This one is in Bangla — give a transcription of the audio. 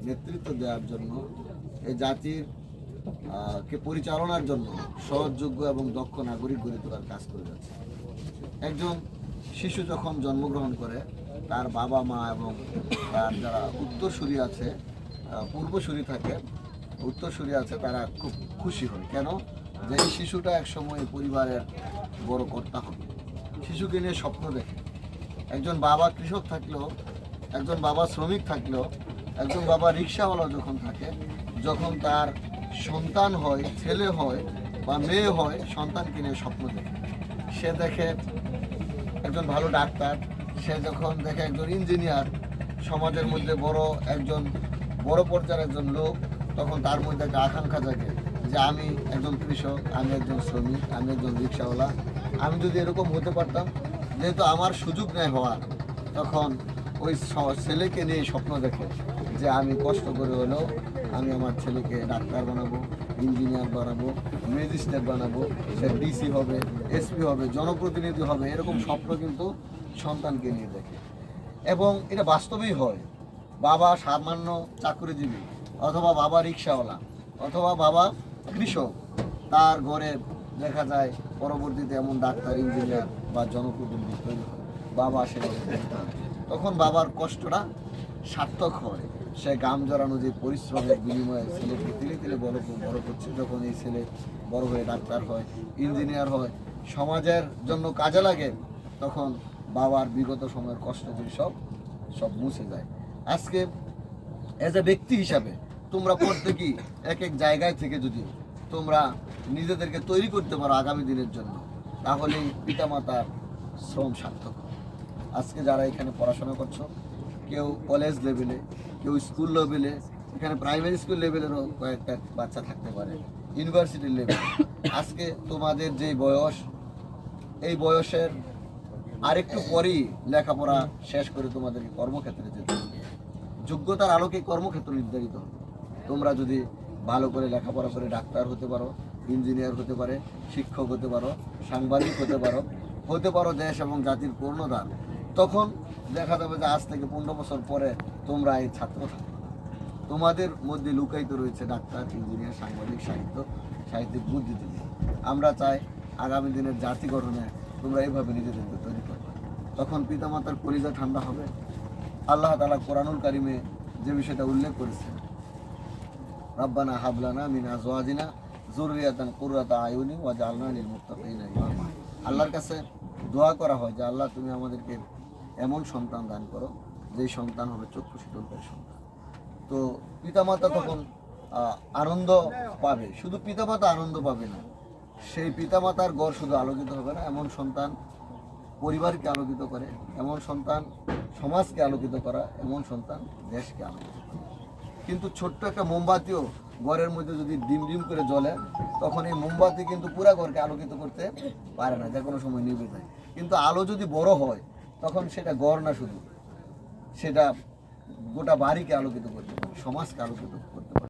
নেতৃত্ব দেওয়ার জন্য, এই জাতির কে পরিচালনার জন্য সহযোগ্য এবং দক্ষ নাগরিক গড়ে তোলার কাজ করে যাচ্ছে। একজন শিশু যখন জন্মগ্রহণ করে, তার বাবা মা এবং তার যারা উত্তরসূরি আছে, পূর্বসূরি থাকে, উত্তরসূরি আছে, তারা খুব খুশি হয়। কেন? যে এই শিশুটা একসময় পরিবারের বড় কর্তা হবে। শিশুকে নিয়ে স্বপ্ন দেখে। একজন বাবা কৃষক থাকলেও, একজন বাবা শ্রমিক থাকলেও, একজন বাবা রিক্সাওয়ালা যখন থাকে, যখন তার সন্তান হয়, ছেলে হয় বা মেয়ে হয়, সন্তানকে নিয়ে স্বপ্ন দেখে। সে দেখে একজন ভালো ডাক্তার, সে যখন দেখে একজন ইঞ্জিনিয়ার, সমাজের মধ্যে একজন বড় পর্যায়ের একজন লোক, তখন তার মধ্যে একটা আকাঙ্ক্ষা জাগে যে আমি একজন কৃষক, আমি একজন শ্রমিক, আমি একজন রিক্সাওয়ালা, আমি যদি এরকম হতে পারতাম। যেহেতু আমার সুযোগ নেই হওয়ার, তখন ওই ছেলেকে নিয়ে স্বপ্ন দেখে যে আমি কষ্ট করে হলেও আমি আমার ছেলেকে ডাক্তার বানাবো, ইঞ্জিনিয়ার বানাবো, ম্যাজিস্ট্রেট বানাবো, সে ডিসি হবে, এসপি হবে, জনপ্রতিনিধি হবে। এরকম স্বপ্ন কিন্তু সন্তানকে নিয়ে দেখে এবং এটা বাস্তবেই হয়। বাবা সামান্য চাকরিজীবী, অথবা বাবা রিক্সাওয়ালা, অথবা বাবা কৃষক, তার ঘরে দেখা যায় পরবর্তীতে এমন ডাক্তার, ইঞ্জিনিয়ার বা জনপ্রতিনিধি তৈরি হয়। বাবা সেটাকে দেখতে হয়, তখন বাবার কষ্টটা সার্থক হয়। সে গাম জড়ানো যে পরিশ্রমের বিনিময়ে ছেলেকে তিলে তিলে বড় করছে, যখন এই ছেলে বড় হয়ে ডাক্তার হয়, ইঞ্জিনিয়ার হয়, সমাজের জন্য কাজে লাগে, তখন বাবার বিগত সময়ের কষ্টগুলি সব মুছে যায়। আজকে এজ এ ব্যক্তি হিসাবে তোমরা প্রত্যেকেই এক এক জায়গায় থেকে যদি তোমরা নিজেদেরকে তৈরি করতে পারো আগামী দিনের জন্য, তাহলেই পিতামাতার শ্রম সার্থক হবে। আজকে যারা এখানে পড়াশোনা করছো, কেউ কলেজ লেভেলে, কেউ স্কুল লেভেলে, এখানে প্রাইমারি স্কুল লেভেলেরও কয়েকটা বাচ্চা থাকতে পারে, ইউনিভার্সিটির লেভেলে। আজকে তোমাদের যে বয়স, এই বয়সের আরেকটু পরেই লেখাপড়া শেষ করে তোমাদেরকে কর্মক্ষেত্রে যেতে হবে। যোগ্যতার আলোকে কর্মক্ষেত্র নির্ধারিত হবে। তোমরা যদি ভালো করে লেখাপড়া করে ডাক্তার হতে পারো, ইঞ্জিনিয়ার হতে পারে, শিক্ষক হতে পারো, সাংবাদিক হতে পারো দেশ এবং জাতির কর্ণধার, তখন দেখা যাবে যে আজ থেকে 15 বছর পরে তোমরা এই ছাত্র থাকবে। তোমাদের মধ্যে লুকায়িত রয়েছে ডাক্তার, ইঞ্জিনিয়ার, সাংবাদিক, সাহিত্যিক, বুদ্ধিজীবী। আমরা চাই আগামী দিনের জাতি গঠনে তোমরা এইভাবে নিজেদেরকে তৈরি করবে। তখন পিতামাতার কলিজা ঠান্ডা হবে। আল্লাহ তাআলা কোরআনুল কারিমে যে বিষয়টা উল্লেখ করেছেন, রাব্বানা হাবলানা মিন আজওয়াজিনা যুররিয়াতান কুররাতা আয়ুনি ওয়াজআলনা লিল মুত্তাকিনা ইমামা। আল্লাহর কাছে দোয়া করা হয় যে আল্লাহ তুমি আমাদেরকে এমন সন্তান দান করো যেই সন্তান হবে চক্ষু শীতলকারী সন্তান। তো পিতামাতা তখন আনন্দ পাবে। শুধু পিতামাতা আনন্দ পাবে না, সেই পিতামাতার ঘর শুধু আলোকিত হবে না, এমন সন্তান পরিবারকে আলোকিত করে, এমন সন্তান সমাজকে আলোকিত করা, এমন সন্তান দেশকে আলোকিত করে। কিন্তু ছোট্ট একটা মোমবাতিও ঘরের মধ্যে যদি ডিম ডিম করে জ্বলে, তখন এই মোমবাতি কিন্তু পুরা ঘরকে আলোকিত করতে পারে না, যে কোনো সময় নিভে যায়। কিন্তু আলো যদি বড় হয়, তখন সেটা ঘর না, শুধু সেটা গোটা বাড়িকে আলোকিত করতে পারে, সমাজকে আলোকিত করতে পারে।